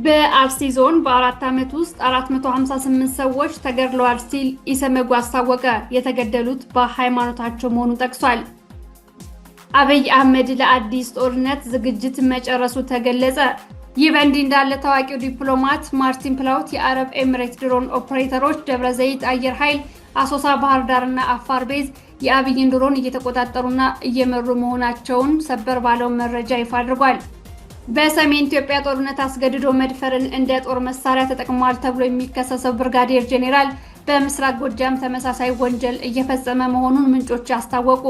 በአርሲ ዞን በአራት ዓመት ውስጥ 458 ሰዎች ተገድለዋል ሲል ኢሰመጉ አስታወቀ። የተገደሉት በሃይማኖታቸው መሆኑን ጠቅሷል። አብይ አህመድ ለአዲስ ጦርነት ዝግጅት መጨረሱ ተገለጸ። ይህ በእንዲህ እንዳለ ታዋቂው ዲፕሎማት ማርቲን ፕላውት የአረብ ኤሚሬት ድሮን ኦፕሬተሮች ደብረ ዘይት አየር ኃይል፣ አሶሳ፣ ባህር ዳርና አፋር ቤዝ የአብይን ድሮን እየተቆጣጠሩና እየመሩ መሆናቸውን ሰበር ባለው መረጃ ይፋ አድርጓል። በሰሜን ኢትዮጵያ ጦርነት አስገድዶ መድፈርን እንደ ጦር መሳሪያ ተጠቅሟል ተብሎ የሚከሰሰው ብርጋዴር ጄኔራል በምስራቅ ጎጃም ተመሳሳይ ወንጀል እየፈጸመ መሆኑን ምንጮች አስታወቁ።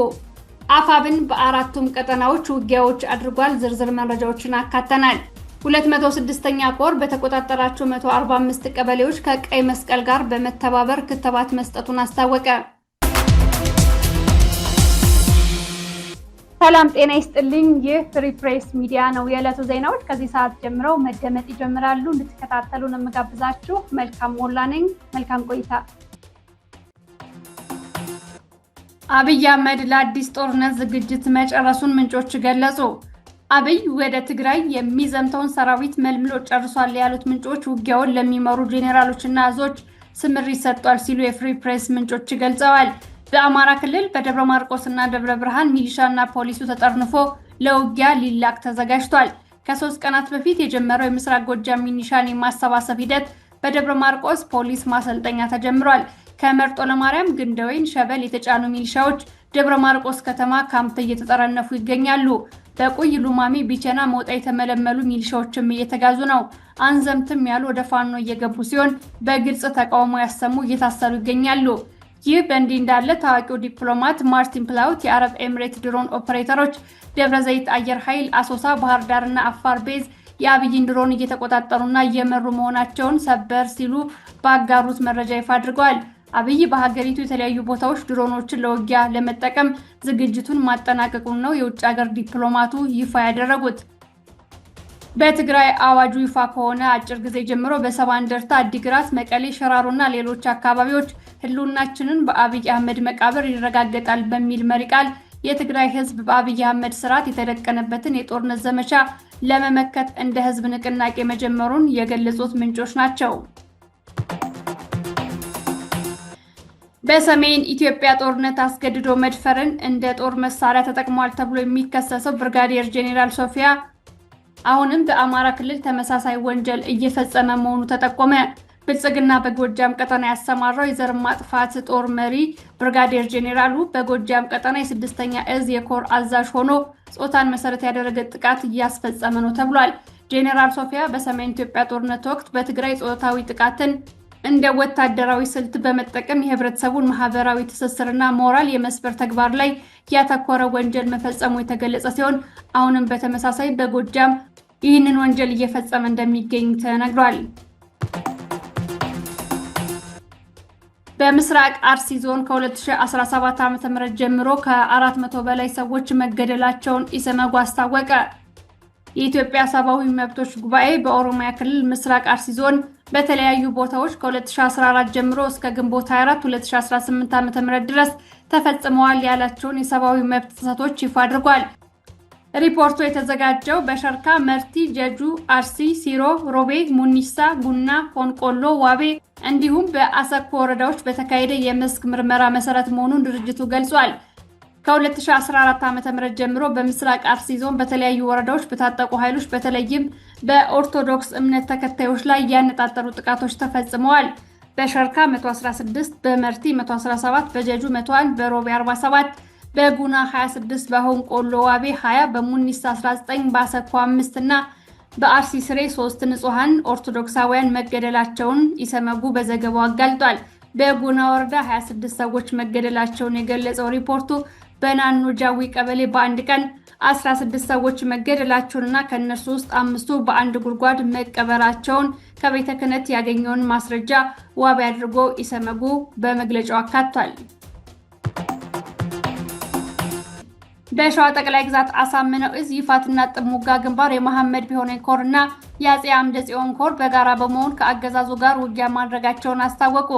አፋብን በአራቱም ቀጠናዎች ውጊያዎች አድርጓል። ዝርዝር መረጃዎችን አካተናል። 206ኛ ኮር በተቆጣጠራቸው 145 ቀበሌዎች ከቀይ መስቀል ጋር በመተባበር ክትባት መስጠቱን አስታወቀ። ሰላም ጤና ይስጥልኝ። ይህ ፍሪ ፕሬስ ሚዲያ ነው። የዕለቱ ዜናዎች ከዚህ ሰዓት ጀምረው መደመጥ ይጀምራሉ። እንድትከታተሉን የምጋብዛችሁ መልካም ሞላ ነኝ። መልካም ቆይታ። አብይ አህመድ ለአዲስ ጦርነት ዝግጅት መጨረሱን ምንጮች ገለጹ። አብይ ወደ ትግራይ የሚዘምተውን ሰራዊት መልምሎ ጨርሷል ያሉት ምንጮች ውጊያውን ለሚመሩ ጄኔራሎችና አዞች ስምሪት ሰጥቷል ሲሉ የፍሪ ፕሬስ ምንጮች ገልጸዋል። በአማራ ክልል በደብረ ማርቆስና ደብረ ብርሃን ሚሊሻና ፖሊሱ ተጠርንፎ ለውጊያ ሊላክ ተዘጋጅቷል። ከ3 ቀናት በፊት የጀመረው የምስራቅ ጎጃም ሚሊሻን የማሰባሰብ ሂደት በደብረ ማርቆስ ፖሊስ ማሰልጠኛ ተጀምሯል። ከመርጦ ለማርያም፣ ግንደወይን፣ ሸበል የተጫኑ ሚሊሻዎች ደብረ ማርቆስ ከተማ ካምፕ እየተጠረነፉ ይገኛሉ። በቁይ፣ ሉማሜ፣ ቢቸና፣ ሞጣ የተመለመሉ ሚሊሻዎችም እየተጋዙ ነው። አንዘምትም ያሉ ወደ ፋኖ እየገቡ ሲሆን በግልጽ ተቃውሞ ያሰሙ እየታሰሩ ይገኛሉ። ይህ በእንዲህ እንዳለ ታዋቂው ዲፕሎማት ማርቲን ፕላውት የአረብ ኤሚሬት ድሮን ኦፕሬተሮች ደብረ ዘይት አየር ኃይል፣ አሶሳ፣ ባህር ዳርና አፋር ቤዝ የአብይን ድሮን እየተቆጣጠሩና እየመሩ መሆናቸውን ሰበር ሲሉ ባጋሩት መረጃ ይፋ አድርገዋል። አብይ በሀገሪቱ የተለያዩ ቦታዎች ድሮኖችን ለውጊያ ለመጠቀም ዝግጅቱን ማጠናቀቁን ነው የውጭ ሀገር ዲፕሎማቱ ይፋ ያደረጉት። በትግራይ አዋጁ ይፋ ከሆነ አጭር ጊዜ ጀምሮ በሰባ እንደርታ፣ አዲግራት፣ መቀሌ፣ ሽራሮና ሌሎች አካባቢዎች ህልውናችንን በአብይ አህመድ መቃብር ይረጋገጣል በሚል መሪ ቃል የትግራይ ህዝብ በአብይ አህመድ ስርዓት የተደቀነበትን የጦርነት ዘመቻ ለመመከት እንደ ህዝብ ንቅናቄ መጀመሩን የገለጹት ምንጮች ናቸው። በሰሜን ኢትዮጵያ ጦርነት አስገድዶ መድፈርን እንደ ጦር መሳሪያ ተጠቅሟል ተብሎ የሚከሰሰው ብርጋዴር ጄኔራል ሶፊያ አሁንም በአማራ ክልል ተመሳሳይ ወንጀል እየፈጸመ መሆኑ ተጠቆመ። ብልጽግና በጎጃም ቀጠና ያሰማራው የዘር ማጥፋት ጦር መሪ ብርጋዴር ጄኔራሉ በጎጃም ቀጠና የ6ኛ እዝ የኮር አዛዥ ሆኖ ጾታን መሰረት ያደረገ ጥቃት እያስፈጸመ ነው ተብሏል። ጄኔራል ሶፊያ በሰሜን ኢትዮጵያ ጦርነት ወቅት በትግራይ ጾታዊ ጥቃትን እንደ ወታደራዊ ስልት በመጠቀም የህብረተሰቡን ማህበራዊ ትስስርና ሞራል የመስበር ተግባር ላይ ያተኮረ ወንጀል መፈጸሙ የተገለጸ ሲሆን አሁንም በተመሳሳይ በጎጃም ይህንን ወንጀል እየፈጸመ እንደሚገኝ ተነግሯል። በምስራቅ አርሲ ዞን ከ2017 ዓ.ም ጀምሮ ከ400 በላይ ሰዎች መገደላቸውን ኢሰመጉ አስታወቀ። የኢትዮጵያ ሰብአዊ መብቶች ጉባኤ በኦሮሚያ ክልል ምስራቅ አርሲ ዞን በተለያዩ ቦታዎች ከ2014 ጀምሮ እስከ ግንቦት 24 2018 ዓ.ም ድረስ ተፈጽመዋል ያላቸውን የሰብአዊ መብት ጥሰቶች ይፋ አድርጓል። ሪፖርቱ የተዘጋጀው በሸርካ፣ መርቲ፣ ጀጁ፣ አርሲ፣ ሲሮ፣ ሮቤ፣ ሙኒሳ፣ ጉና፣ ሆንቆሎ፣ ዋቤ እንዲሁም በአሰኮ ወረዳዎች በተካሄደ የመስክ ምርመራ መሰረት መሆኑን ድርጅቱ ገልጿል። ከ2014 ዓ.ም ጀምሮ በምስራቅ አርሲ ዞን በተለያዩ ወረዳዎች በታጠቁ ኃይሎች በተለይም በኦርቶዶክስ እምነት ተከታዮች ላይ ያነጣጠሩ ጥቃቶች ተፈጽመዋል። በሸርካ 116፣ በመርቲ 117፣ በጀጁ 101፣ በሮቤ 47፣ በጉና 26፣ በሆንቆሎ ዋቤ 20፣ በሙኒሳ 19፣ በአሰኮ 5 እና በአርሲ ስሬ 3 ንጹሃን ኦርቶዶክሳውያን መገደላቸውን ኢሰመጉ በዘገባው አጋልጧል። በጉና ወረዳ 26 ሰዎች መገደላቸውን የገለጸው ሪፖርቱ በናኖ ጃዊ ቀበሌ በአንድ ቀን 16 ሰዎች መገደላቸውንና ከነሱ ውስጥ 5ቱ በአንድ ጉድጓድ መቀበራቸውን ከቤተ ክህነት ያገኘውን ማስረጃ ዋቢ አድርጎ ኢሰመጉ በመግለጫው አካቷል። በሸዋ ጠቅላይ ግዛት አሳምነው እዝ ይፋትና ጥሙጋ ግንባር የመሐመድ ቢሆነ ኮር እና የአጼ አምደ ጽዮን ኮር በጋራ በመሆን ከአገዛዙ ጋር ውጊያ ማድረጋቸውን አስታወቁ።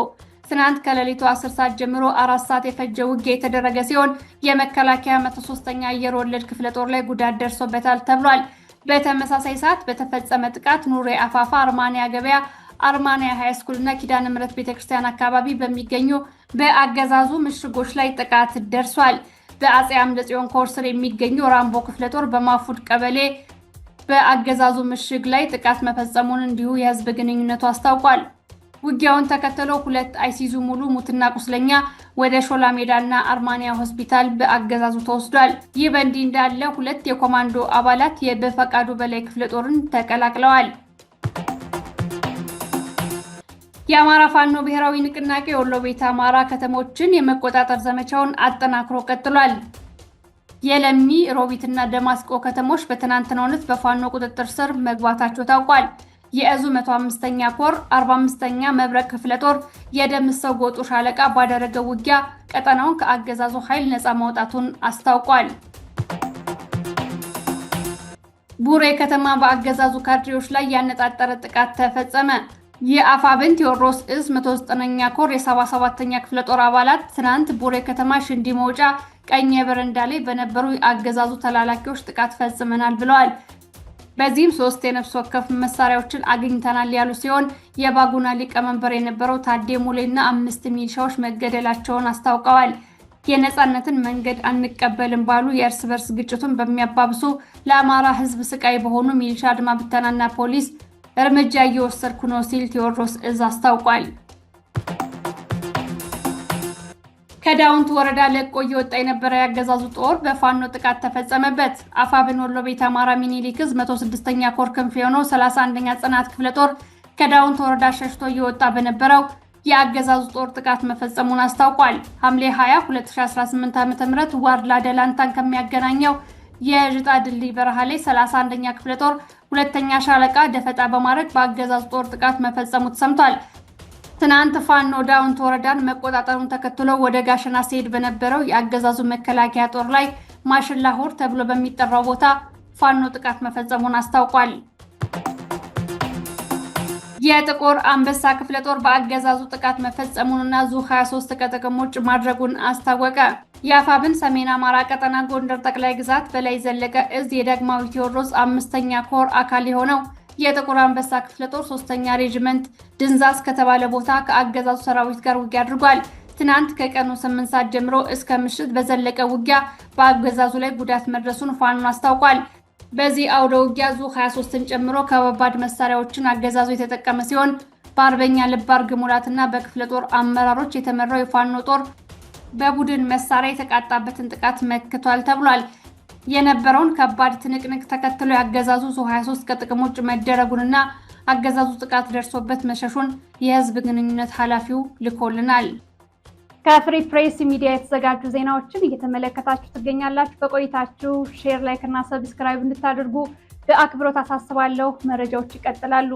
ትናንት ከሌሊቱ 10 ሰዓት ጀምሮ 4 ሰዓት የፈጀ ውጊያ የተደረገ ሲሆን የመከላከያ 103ኛ አየር ወለድ ክፍለ ጦር ላይ ጉዳት ደርሶበታል ተብሏል። በተመሳሳይ ሰዓት በተፈጸመ ጥቃት ኑሬ አፋፋ፣ አርማንያ ገበያ፣ አርማንያ ሃይስኩል እና ኪዳነ ምሕረት ቤተክርስቲያን አካባቢ በሚገኙ በአገዛዙ ምሽጎች ላይ ጥቃት ደርሷል። በአጼ አምደ ጽዮን ኮር ስር የሚገኙ ራምቦ ክፍለ ጦር በማፉድ ቀበሌ በአገዛዙ ምሽግ ላይ ጥቃት መፈጸሙን እንዲሁ የህዝብ ግንኙነቱ አስታውቋል። ውጊያውን ተከትሎ 2 አይሲዙ ሙሉ ሙትና ቁስለኛ ወደ ሾላ ሜዳና አርማንያ ሆስፒታል በአገዛዙ ተወስዷል። ይህ በእንዲህ እንዳለ 2 የኮማንዶ አባላት የበፈቃዱ በላይ ክፍለ ጦርን ተቀላቅለዋል። የአማራ ፋኖ ብሔራዊ ንቅናቄ የወሎ ቤተ አማራ ከተሞችን የመቆጣጠር ዘመቻውን አጠናክሮ ቀጥሏል። የለሚ ሮቢትና ደማስቆ ከተሞች በትናንትናው ዕለት በፋኖ ቁጥጥር ስር መግባታቸው ታውቋል። የእዙ 105ኛ ኮር 45ኛ መብረቅ ክፍለ ጦር የደምሰው ጎጡ ሻለቃ ባደረገው ውጊያ ቀጠናውን ከአገዛዙ ኃይል ነፃ ማውጣቱን አስታውቋል። ቡሬ ከተማ በአገዛዙ ካድሬዎች ላይ ያነጣጠረ ጥቃት ተፈጸመ። የአፋብን ቴዎድሮስ እዝ 109ኛ ኮር የ77ኛ ክፍለ ጦር አባላት ትናንት ቡሬ ከተማ ሽንዲ መውጫ ቀኝ በረንዳ ላይ በነበሩ የአገዛዙ ተላላኪዎች ጥቃት ፈጽመናል ብለዋል። በዚህም 3 የነፍስ ወከፍ መሳሪያዎችን አግኝተናል ያሉ ሲሆን የባጉና ሊቀመንበር የነበረው ታዴ ሙሌና 5 ሚሊሻዎች መገደላቸውን አስታውቀዋል። የነጻነትን መንገድ አንቀበልም ባሉ የእርስ በርስ ግጭቱን በሚያባብሱ ለአማራ ሕዝብ ስቃይ በሆኑ ሚሊሻ አድማ ብተናና ፖሊስ እርምጃ እየወሰድኩ ነው ሲል ቴዎድሮስ እዝ አስታውቋል። ከዳውንት ወረዳ ለቆ እየወጣ የነበረ ያገዛዙ ጦር በፋኖ ጥቃት ተፈጸመበት። አፋብን ወሎ ቤተ አማራ ሚኒሊክ እዝ 106ኛ ኮር ክንፍ የሆነው 31ኛ ጽናት ክፍለ ጦር ከዳውንት ወረዳ ሸሽቶ እየወጣ በነበረው የአገዛዙ ጦር ጥቃት መፈጸሙን አስታውቋል። ሐምሌ 20 2018 ዓ.ም ዋርላ ደላንታን ከሚያገናኘው የጅጣ ድልድይ በረሃ ላይ 31ኛ ክፍለ ጦር 2ኛ ሻለቃ ደፈጣ በማድረግ በአገዛዙ ጦር ጥቃት መፈጸሙ ተሰምቷል። ትናንት ፋኖ ዳውንት ወረዳን መቆጣጠሩን ተከትሎ ወደ ጋሸና ሲሄድ በነበረው የአገዛዙ መከላከያ ጦር ላይ ማሽላ ሆር ተብሎ በሚጠራው ቦታ ፋኖ ጥቃት መፈጸሙን አስታውቋል። የጥቁር አንበሳ ክፍለ ጦር በአገዛዙ ጥቃት መፈጸሙንና ዙ 23 ከጥቅም ውጭ ማድረጉን አስታወቀ። የአፋብን ሰሜን አማራ ቀጠና ጎንደር ጠቅላይ ግዛት በላይ ዘለቀ እዝ የዳግማዊ ቴዎድሮስ 5ኛ ኮር አካል የሆነው የጥቁር አንበሳ ክፍለ ጦር 3ኛ ሬጅመንት ድንዛዝ ከተባለ ቦታ ከአገዛዙ ሰራዊት ጋር ውጊያ አድርጓል። ትናንት ከቀኑ 8 ሰዓት ጀምሮ እስከ ምሽት በዘለቀ ውጊያ በአገዛዙ ላይ ጉዳት መድረሱን ፋኖ አስታውቋል። በዚህ አውደ ውጊያ ዙ 23ን ጨምሮ ከባባድ መሳሪያዎችን አገዛዙ የተጠቀመ ሲሆን በአርበኛ ልባር ግሙላትና በክፍለ ጦር አመራሮች የተመራው የፋኖ ጦር በቡድን መሳሪያ የተቃጣበትን ጥቃት መክቷል ተብሏል። የነበረውን ከባድ ትንቅንቅ ተከትሎ ያገዛዙ ዙ 23 ከጥቅም ውጭ መደረጉንና አገዛዙ ጥቃት ደርሶበት መሸሹን የህዝብ ግንኙነት ኃላፊው ልኮልናል። ከፍሪ ፕሬስ ሚዲያ የተዘጋጁ ዜናዎችን እየተመለከታችሁ ትገኛላችሁ። በቆይታችሁ ሼር፣ ላይክ እና ሰብስክራይብ እንድታደርጉ በአክብሮት አሳስባለሁ። መረጃዎች ይቀጥላሉ።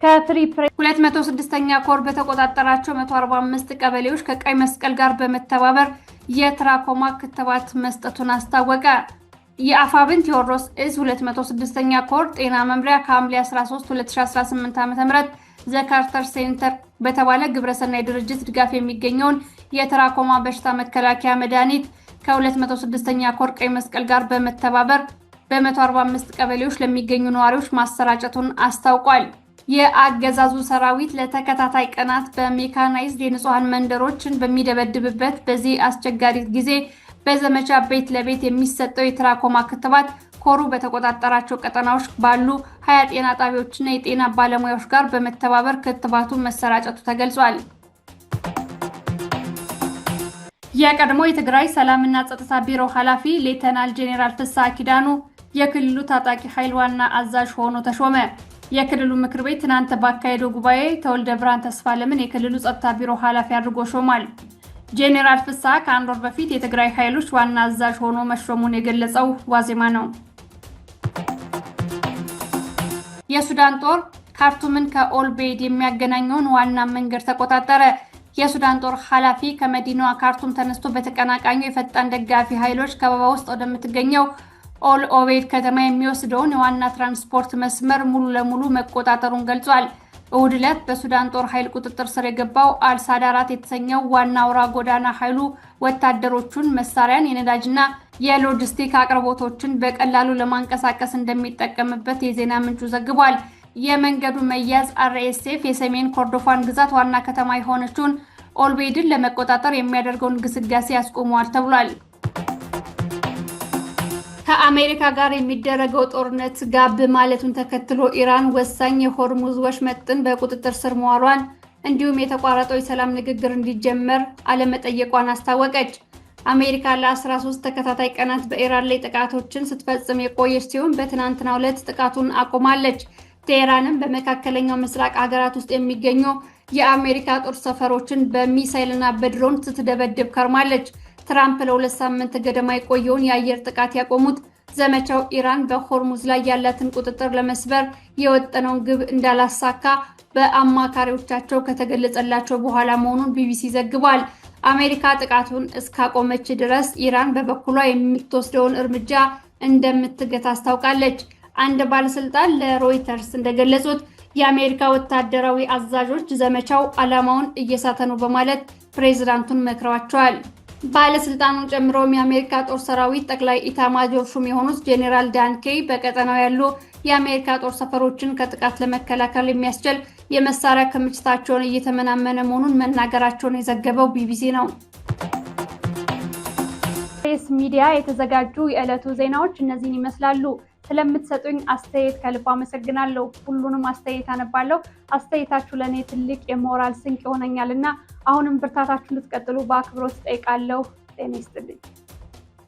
ከፍሪ ፕሬስ 206ኛ ኮር በተቆጣጠራቸው 145 ቀበሌዎች ከቀይ መስቀል ጋር በመተባበር የትራኮማ ክትባት መስጠቱን አስታወቀ። የአፋብን ቴዎድሮስ እዝ 206ኛ ኮር ጤና መምሪያ ከሐምሌ 13 2018 ዓ.ም ዘካርተር ሴንተር በተባለ ግብረሰናይ ድርጅት ድጋፍ የሚገኘውን የትራኮማ በሽታ መከላከያ መድኃኒት ከ206ኛ ኮር ቀይ መስቀል ጋር በመተባበር በ145 ቀበሌዎች ለሚገኙ ነዋሪዎች ማሰራጨቱን አስታውቋል። የአገዛዙ ሰራዊት ለተከታታይ ቀናት በሜካናይዝድ የንጹሃን መንደሮችን በሚደበድብበት በዚህ አስቸጋሪ ጊዜ በዘመቻ ቤት ለቤት የሚሰጠው የትራኮማ ክትባት ኮሩ በተቆጣጠራቸው ቀጠናዎች ባሉ 20 ጤና ጣቢያዎችና የጤና ባለሙያዎች ጋር በመተባበር ክትባቱ መሰራጨቱ ተገልጿል። የቀድሞ የትግራይ ሰላምና ጸጥታ ቢሮ ኃላፊ ሌተናል ጄኔራል ፍስሐ ኪዳኑ የክልሉ ታጣቂ ኃይል ዋና አዛዥ ሆኖ ተሾመ። የክልሉ ምክር ቤት ትናንት ባካሄደው ጉባኤ ተወልደ ብርሃን ተስፋለምን የክልሉ ጸጥታ ቢሮ ኃላፊ አድርጎ ሾሟል። ጄኔራል ፍስሐ ከአንድ ወር በፊት የትግራይ ኃይሎች ዋና አዛዥ ሆኖ መሾሙን የገለጸው ዋዜማ ነው። የሱዳን ጦር ካርቱምን ከኦልቤድ የሚያገናኘውን ዋና መንገድ ተቆጣጠረ። የሱዳን ጦር ኃላፊ ከመዲናዋ ካርቱም ተነስቶ በተቀናቃኙ የፈጣን ደጋፊ ኃይሎች ከበባ ውስጥ ወደምትገኘው ኦል ኦቤድ ከተማ የሚወስደውን የዋና ትራንስፖርት መስመር ሙሉ ለሙሉ መቆጣጠሩን ገልጿል። እሁድ ዕለት በሱዳን ጦር ኃይል ቁጥጥር ስር የገባው አልሳዳራት የተሰኘው ዋና አውራ ጎዳና ኃይሉ ወታደሮቹን መሳሪያን፣ የነዳጅና የሎጂስቲክ አቅርቦቶችን በቀላሉ ለማንቀሳቀስ እንደሚጠቀምበት የዜና ምንጩ ዘግቧል። የመንገዱ መያዝ RSF የሰሜን ኮርዶፋን ግዛት ዋና ከተማ የሆነችውን ኦልቤድን ለመቆጣጠር የሚያደርገውን ግስጋሴ ያስቆመዋል ተብሏል። ከአሜሪካ ጋር የሚደረገው ጦርነት ጋብ ማለቱን ተከትሎ ኢራን ወሳኝ የሆርሙዝ ወሽመጥን በቁጥጥር ስር መዋሏን እንዲሁም የተቋረጠው የሰላም ንግግር እንዲጀመር አለመጠየቋን አስታወቀች። አሜሪካ ለ13 ተከታታይ ቀናት በኢራን ላይ ጥቃቶችን ስትፈጽም የቆየች ሲሆን በትናንትናው ዕለት ጥቃቱን አቁማለች። ቴህራንም በመካከለኛው ምስራቅ ሀገራት ውስጥ የሚገኙ የአሜሪካ ጦር ሰፈሮችን በሚሳይልና በድሮን ስትደበድብ ከርማለች። ትራምፕ ለ2 ሳምንት ገደማ የቆየውን የአየር ጥቃት ያቆሙት ዘመቻው ኢራን በሆርሙዝ ላይ ያላትን ቁጥጥር ለመስበር የወጠነውን ግብ እንዳላሳካ በአማካሪዎቻቸው ከተገለጸላቸው በኋላ መሆኑን ቢቢሲ ዘግቧል። አሜሪካ ጥቃቱን እስካቆመች ድረስ ኢራን በበኩሏ የምትወስደውን እርምጃ እንደምትገታ አስታውቃለች። አንድ ባለስልጣን ለሮይተርስ እንደገለጹት የአሜሪካ ወታደራዊ አዛዦች ዘመቻው ዓላማውን እየሳተ ነው በማለት ፕሬዝዳንቱን መክረዋቸዋል። ባለስልጣኑን ጨምሮም የአሜሪካ ጦር ሰራዊት ጠቅላይ ኢታማጆር ሹም የሆኑት ጄኔራል ዳን ኬይ በቀጠናው ያሉ የአሜሪካ ጦር ሰፈሮችን ከጥቃት ለመከላከል የሚያስችል የመሳሪያ ክምችታቸውን እየተመናመነ መሆኑን መናገራቸውን የዘገበው ቢቢሲ ነው። ፕሬስ ሚዲያ የተዘጋጁ የዕለቱ ዜናዎች እነዚህን ይመስላሉ። ስለምትሰጡኝ አስተያየት ከልብ አመሰግናለሁ። ሁሉንም አስተያየት አነባለሁ። አስተያየታችሁ ለእኔ ትልቅ የሞራል ስንቅ ይሆነኛልና አሁንም ብርታታችሁ እንድትቀጥሉ በአክብሮት ጠይቃለሁ። ጤና ይስጥልኝ።